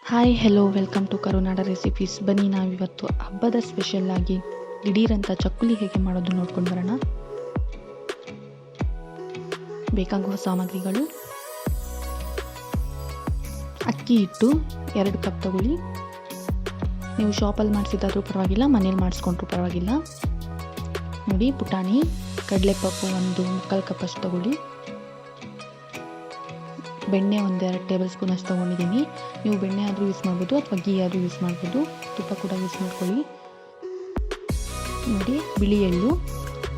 Hi hello welcome to Karunada recipes. ಬನ್ನಿ ನಾವಿವತ್ತು ಹಬ್ಬದ ಸ್ಪೆಷಲ್ ಆಗಿ ದಿಢೀರಂತ ಚಕ್ಕುಲಿ ಹೇಗೆ ಮಾಡೋದು ನೋಡ್ಕೊಂಡು ಬರೋಣ. ಬೇಕಾಗುವ ಸಾಮಗ್ರಿಗಳು: ಅಕ್ಕಿ ಹಿಟ್ಟು 2 ಕಪ್ ತಗೊಳ್ಳಿ. ನೀವು ಶಾಪಲ್ಲಿ ಮಾಡಿಸಿದಾದ್ರೂ ಪರವಾಗಿಲ್ಲ, ಮನೇಲಿ ಮಾಡಿಸ್ಕೊಂಡ್ರೂ ಪರವಾಗಿಲ್ಲ. ನೋಡಿ, ಪುಟಾಣಿ ಕಡಲೆಪಪ್ಪು 1 ಕಪ್ ಅಷ್ಟು ತಗೊಳ್ಳಿ. ಬೆಣ್ಣೆ 1-2 ಟೇಬಲ್ ಸ್ಪೂನ್ ಅಷ್ಟು ತೊಗೊಂಡಿದ್ದೀನಿ. ನೀವು ಬೆಣ್ಣೆ ಆದರೂ ಯೂಸ್ ಮಾಡ್ಬೋದು ಅಥವಾ ಗೀ ಆದರೂ ಯೂಸ್ ಮಾಡ್ಬೋದು, ತುಪ್ಪ ಕೂಡ ಯೂಸ್ ಮಾಡ್ಕೊಳ್ಳಿ. ನೋಡಿ, ಬಿಳಿ ಎಳ್ಳು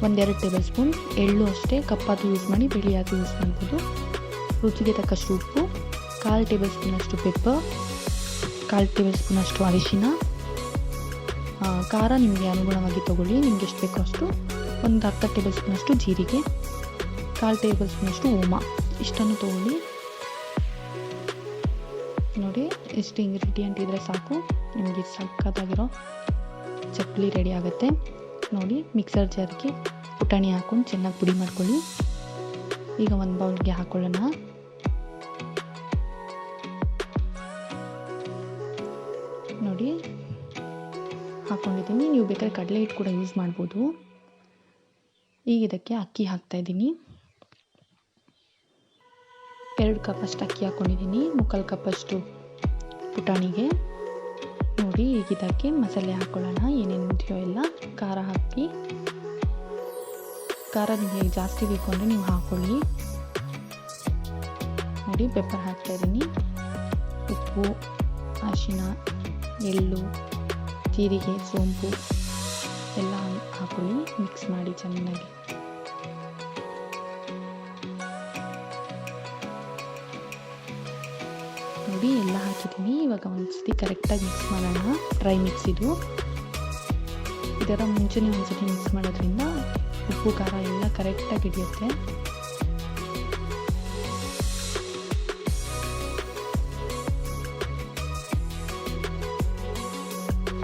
1-2 ಟೇಬಲ್ ಸ್ಪೂನ್, ಎಳ್ಳು ಅಷ್ಟೇ ಕಪ್ಪಾದರೂ ಯೂಸ್ ಮಾಡಿ, ಬಿಳಿ ಆದರೂ ಯೂಸ್ ಮಾಡ್ಬೋದು. ರುಚಿಗೆ ತಕ್ಕಷ್ಟು ಉಪ್ಪು, 1/4 ಟೇಬಲ್ ಸ್ಪೂನ್ ಅಷ್ಟು ಪೆಪ್ಪರ್, 1/4 ಟೇಬಲ್ ಸ್ಪೂನ್ ಅಷ್ಟು ಅರಿಶಿನ. ಖಾರ ನಿಮಗೆ ಅನುಗುಣವಾಗಿ ತೊಗೊಳ್ಳಿ, ನಿಮ್ಗೆ ಎಷ್ಟು ಬೇಕೋ ಅಷ್ಟು. ಒಂದು ಅರ್ಧ ಟೇಬಲ್ ಸ್ಪೂನ್ ಅಷ್ಟು ಜೀರಿಗೆ, 1/4 ಟೇಬಲ್ ಸ್ಪೂನ್ ಅಷ್ಟು ಓಮ. ಇಷ್ಟನ್ನು ತೊಗೊಳ್ಳಿ. ನೋಡಿ, ಎಷ್ಟು ಇಂಗ್ರೀಡಿಯೆಂಟ್ ಇದ್ದರೆ ಸಾಕು, ನಿಮಗೆ ಸಕ್ಕತ್ತಾಗಿರೋ ಚಕ್ಲಿ ರೆಡಿ ಆಗುತ್ತೆ. ನೋಡಿ, ಮಿಕ್ಸರ್ ಜಾರ್ಗೆ ಪುಟಾಣಿ ಹಾಕ್ಕೊಂಡು ಚೆನ್ನಾಗಿ ಪುಡಿ ಮಾಡ್ಕೊಳ್ಳಿ. ಈಗ ಒಂದು ಬೌಲ್ಗೆ ಹಾಕೊಳ್ಳೋಣ. ನೋಡಿ, ಹಾಕ್ಕೊಂಡಿದ್ದೀನಿ. ನೀವು ಬೇಕಾದ್ರೆ ಕಡಲೆ ಹಿಟ್ಟು ಕೂಡ ಯೂಸ್ ಮಾಡ್ಬೋದು. ಈಗ ಇದಕ್ಕೆ ಅಕ್ಕಿ ಹಾಕ್ತಾಯಿದ್ದೀನಿ. 2 ಕಪ್ ಅಷ್ಟು ಅಕ್ಕಿ ಹಾಕ್ಕೊಂಡಿದ್ದೀನಿ, 3/4 ಕಪ್ ಅಷ್ಟು ಪುಟಾಣಿಗೆ. ನೋಡಿ, ಈಗ ಇದಕ್ಕೆ ಮಸಾಲೆ ಹಾಕ್ಕೊಳ್ಳೋಣ. ಏನೇನು ಇದೆಯೋ ಎಲ್ಲ ಖಾರ ಹಾಕಿ, ಖಾರ ನಿಮಗೆ ಜಾಸ್ತಿ ಬೇಕು ಅಂದರೆ ನೀವು ಹಾಕ್ಕೊಳ್ಳಿ. ನೋಡಿ, ಪೆಪ್ಪರ್ ಹಾಕ್ತಾಯಿದ್ದೀನಿ, ಉಪ್ಪು, ಅರಿಶಿನ, ಎಳ್ಳು, ಜೀರಿಗೆ, ಸೋಂಪು ಎಲ್ಲ ಹಾಕ್ಕೊಳ್ಳಿ. ಮಿಕ್ಸ್ ಮಾಡಿ ಚೆನ್ನಾಗಿ. ನೋಡಿ, ಎಲ್ಲ ಹಾಕಿದ್ದೀನಿ. ಇವಾಗ ಒಂದ್ಸತಿ ಕರೆಕ್ಟಾಗಿ ಮಿಕ್ಸ್ ಮಾಡೋಣ. ಡ್ರೈ ಮಿಕ್ಸ್ ಇದು. ಇದರ ಮುಂಚೆನೇ ಒಂದ್ಸತಿ ಮಿಕ್ಸ್ ಮಾಡೋದ್ರಿಂದ ಉಪ್ಪು ಖಾರ ಎಲ್ಲ ಕರೆಕ್ಟಾಗಿ ಹಿಡಿಯುತ್ತೆ.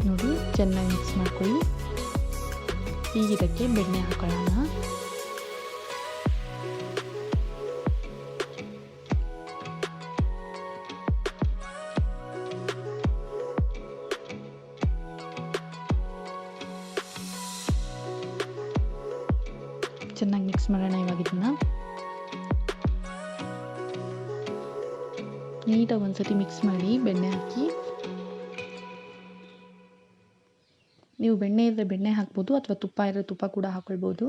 ನೋಡಿ, ಚೆನ್ನಾಗಿ ಮಿಕ್ಸ್ ಮಾಡ್ಕೊಳ್ಳಿ. ಈಗ ಇದಕ್ಕೆ ಬೆಣ್ಣೆ ಹಾಕೊಳ್ಳೋಣ. ಚೆನ್ನಾಗಿ ಮಿಕ್ಸ್ ಮಾಡೋಣ. ಇವಾಗ ಇದನ್ನ ನೀಟಾಗಿ ಒಂದ್ಸತಿ ಮಿಕ್ಸ್ ಮಾಡಿ ಬೆಣ್ಣೆ ಹಾಕಿ. ನೀವು ಬೆಣ್ಣೆ ಇದ್ದರೆ ಬೆಣ್ಣೆ ಹಾಕ್ಬೋದು ಅಥವಾ ತುಪ್ಪ ಇದ್ದರೆ ತುಪ್ಪ ಕೂಡ ಹಾಕೊಳ್ಬೋದು.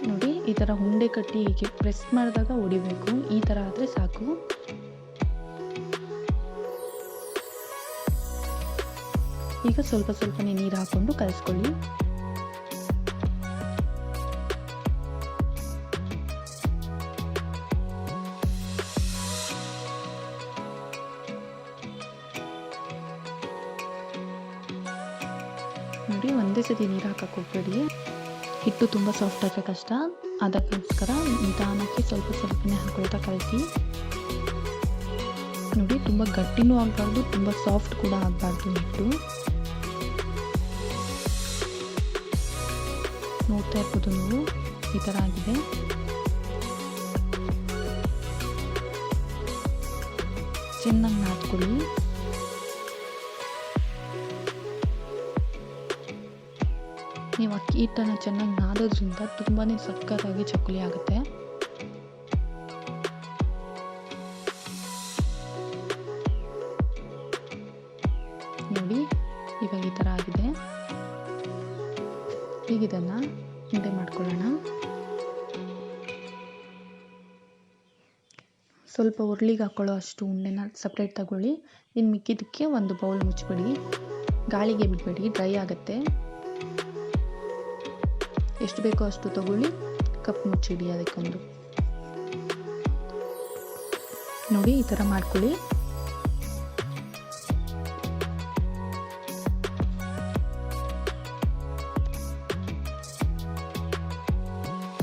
ನೋಡಿ, ಈ ಥರ ಉಂಡೆ ಕಟ್ಟಿ ಹೀಗೆ ಪ್ರೆಸ್ ಮಾಡಿದಾಗ ಹೊಡಿಬೇಕು. ಈ ಥರ ಆದರೆ ಸಾಕು. ಈಗ ಸ್ವಲ್ಪ ಸ್ವಲ್ಪನೇ ನೀರು ಹಾಕ್ಕೊಂಡು ಕಲಿಸ್ಕೊಳ್ಳಿ. ನೋಡಿ, ಒಂದೇ ಸತಿ ನೀರು ಹಾಕಕ್ಕೆ ಹೋಗ್ಬೇಡಿ. ಹಿಟ್ಟು ತುಂಬ ಸಾಫ್ಟ್ ಆದರೆ ಕಷ್ಟ, ಅದಕ್ಕೋಸ್ಕರ ನಿಧಾನಕ್ಕೆ ಸ್ವಲ್ಪ ಸ್ವಲ್ಪನೇ ಹಾಕೊಳ್ತಾ ಕಲಿಸಿ. ನೋಡಿ, ತುಂಬ ಗಟ್ಟಿನೂ ಆಗಬಾರ್ದು, ತುಂಬ ಸಾಫ್ಟ್ ಕೂಡ ಆಗಬಾರ್ದು ಹಿಟ್ಟು. ನೋಡ್ತಾ ಇರ್ಬೋದು ನೀವು, ಈ ಥರ ಆಗಿದೆ. ಚೆನ್ನಾಗಿ ನಾದ್ಕೊಳ್ಳಿ. ನೀವು ಅಕ್ಕಿ ಹಿಟ್ಟನ್ನು ಚೆನ್ನಾಗಿ ನಾದೋದ್ರಿಂದ ತುಂಬಾ ಸಕ್ಕತ್ತಾಗಿ ಚಕ್ಕುಲಿ ಆಗುತ್ತೆ. ನೋಡಿ, ಇವಾಗ ಈ ಥರ ಆಗಿದೆ. ಈಗ ಇದನ್ನು ಉಂಡೆ ಮಾಡ್ಕೊಳ್ಳೋಣ. ಸ್ವಲ್ಪ ಉರುಳಿಗೆ ಹಾಕೊಳ್ಳೋ ಅಷ್ಟು ಉಂಡೆನ ಸಪ್ರೇಟ್ ತಗೊಳ್ಳಿ. ಇನ್ನು ಮಿಕ್ಕಿದ್ದಕ್ಕೆ ಒಂದು ಬೌಲ್ ಮುಚ್ಚಿಬಿಡಿ, ಗಾಳಿಗೆ ಬಿಡಬೇಡಿ, ಡ್ರೈ ಆಗುತ್ತೆ. ಎಷ್ಟು ಬೇಕೋ ಅಷ್ಟು ತಗೊಳ್ಳಿ, ಕಪ್ ಮುಚ್ಚಿಡಿ ಅದಕ್ಕೊಂದು. ನೋಡಿ, ಈ ಥರ ಮಾಡ್ಕೊಳ್ಳಿ.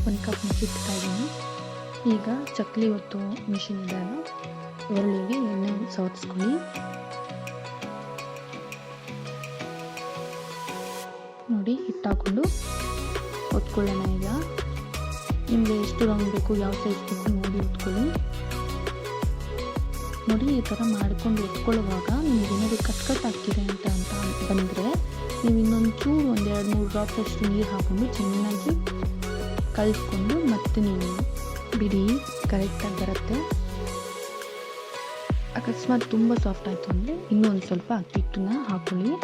ಒಂದು ಕಪ್ ಮುಚ್ಚಿಡ್ತಾ ಇದ್ದೀನಿ. ಈಗ ಚಕ್ಲಿ ಒತ್ತು ಮಿಷಿನ್ ಇದೆ, ಒರಳಿಗೆ ಎಣ್ಣೆ ಸವರಿಸ್ಕೊಳ್ಳಿ. ನೋಡಿ, ಹಿಟ್ಟು ಹಾಕ್ಕೊಂಡು ಒತ್ಕೊಳ್ಳೋಣ. ಈಗ ನಿಮಗೆ ಎಷ್ಟು ರೌಂಡ್ ಬೇಕು, ಯಾವ ಸೈಜ್ ಬೇಕು ನೋಡಿ ಉತ್ಕೊಳ್ಳಿ. ನೋಡಿ ಈ ಥರ ಮಾಡ್ಕೊಂಡು ಎತ್ಕೊಳ್ಳುವಾಗ ನಿಮ್ಗೆ ಏನಾದರೂ ಕಟ್ ಆಗ್ತಿದೆ ಅಂತ ಬಂದರೆ ನೀವು ಇನ್ನೊಂಚೂರು 2-3 ಡ್ರಾಪ್ಸಷ್ಟು ನೀರು ಹಾಕ್ಕೊಂಡು ಚೆನ್ನಾಗಿ ಕಲಿಸ್ಕೊಂಡು ಮತ್ತೆ ನೀವು ಬಿಡಿ, ಕರೆಕ್ಟಾಗಿ ಬರುತ್ತೆ. ಅಕಸ್ಮಾತ್ ತುಂಬ ಸಾಫ್ಟ್ ಆಯಿತು ಅಂದರೆ ಇನ್ನೂ ಒಂದು ಸ್ವಲ್ಪ ಅಕ್ಕಿ ಹಿಟ್ಟನ್ನ ಹಾಕೊಳ್ಳಿ.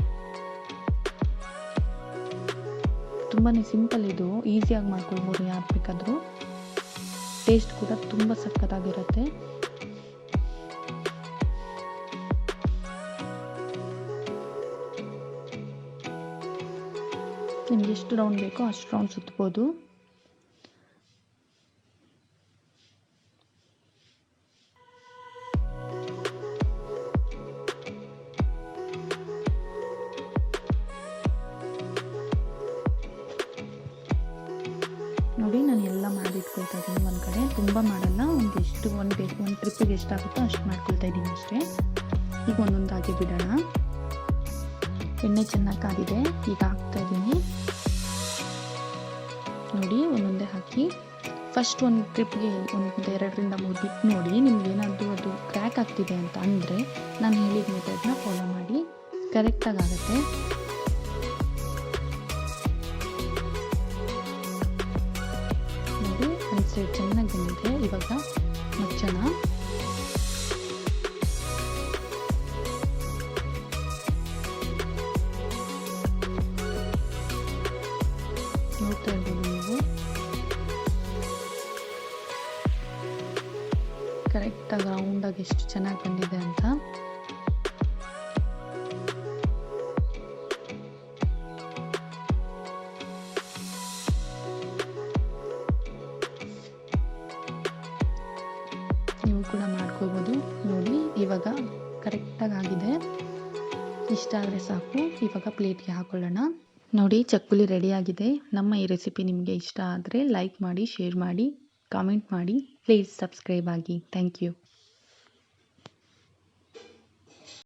ತುಂಬಾ ಸಿಂಪಲ್, ಇದು ಈಸಿಯಾಗಿ ಮಾಡ್ಕೊಳ್ಬೋದು ಯಾರು ಬೇಕಾದರೂ. ಟೇಸ್ಟ್ ಕೂಡ ತುಂಬ ಸಖತ್ತಾಗಿರುತ್ತೆ. ನಿಮ್ಗೆ ಎಷ್ಟು ರೌಂಡ್ ಬೇಕೋ ಅಷ್ಟು ರೌಂಡ್ ಸುತ್ತಬೋದು. ನೋಡಿ ನಾನು ಎಲ್ಲ ಮಾಡಿಟ್ಕೊಳ್ತಾ ಇದ್ದೀನಿ ಒಂದು ಕಡೆ, ತುಂಬ ಮಾಡಲ್ಲ, ಒಂದು ಟ್ರಿಪ್ಪಿಗೆ ಎಷ್ಟಾಗುತ್ತೋ ಅಷ್ಟು ಮಾಡ್ಕೊಳ್ತಾ ಇದ್ದೀನಿ ಅಷ್ಟೇ. ಈಗ ಒಂದೊಂದಾಗಿ ಬಿಡೋಣ. ಎಣ್ಣೆ ಚೆನ್ನಾಗಿ ಕಾದಿದೆ, ಈಗ ಹಾಕ್ತಾ ಇದ್ದೀನಿ. ನೋಡಿ ಒಂದೊಂದೇ ಹಾಕಿ ಫಸ್ಟ್ ಒಂದು ಟ್ರಿಪ್ಗೆ 2-3 ಬಿಟ್ಟು ನೋಡಿ. ನಿಮ್ಗೆ ಏನಾದರೂ ಅದು ಕ್ರ್ಯಾಕ್ ಆಗ್ತಿದೆ ಅಂತ ಅಂದರೆ ನಾನು ಹೇಳಿದ ಮೆಥಡ್ನ ಫಾಲೋ ಮಾಡಿ, ಕರೆಕ್ಟಾಗಿ ಆಗುತ್ತೆ. ನೋಡಿ ಒಂದು ಸೈಡ್ ಚೆನ್ನಾಗಿ ಬಂದಿದೆ. ಇವಾಗ ಮಚ್ಚಣ. ನೋಡ್ತಾ ಇರ್ಬೋದು ನೀವು, ಕರೆಕ್ಟಾಗಿ ರೌಂಡಾಗಿ ಎಷ್ಟು ಚೆನ್ನಾಗಿ ಬಂದಿದೆ ಅಂತ. ನೀವು ಕೂಡ ಮಾಡ್ಕೋಬೋದು. ನೋಡಿ ಇವಾಗ ಕರೆಕ್ಟಾಗಿ ಆಗಿದೆ. ಇಷ್ಟ ಆದರೆ ಸಾಕು. ಇವಾಗ ಪ್ಲೇಟ್ಗೆ ಹಾಕೊಳ್ಳೋಣ. ನೋಡಿ ಚಕ್ಕುಲಿ ರೆಡಿಯಾಗಿದೆ. ನಮ್ಮ ಈ ರೆಸಿಪಿ ನಿಮಗೆ ಇಷ್ಟ ಆದರೆ ಲೈಕ್ ಮಾಡಿ, ಶೇರ್ ಮಾಡಿ, ಕಾಮೆಂಟ್ ಮಾಡಿ, ಪ್ಲೀಸ್ ಸಬ್ಸ್ಕ್ರೈಬ್ ಆಗಿ. Thank you.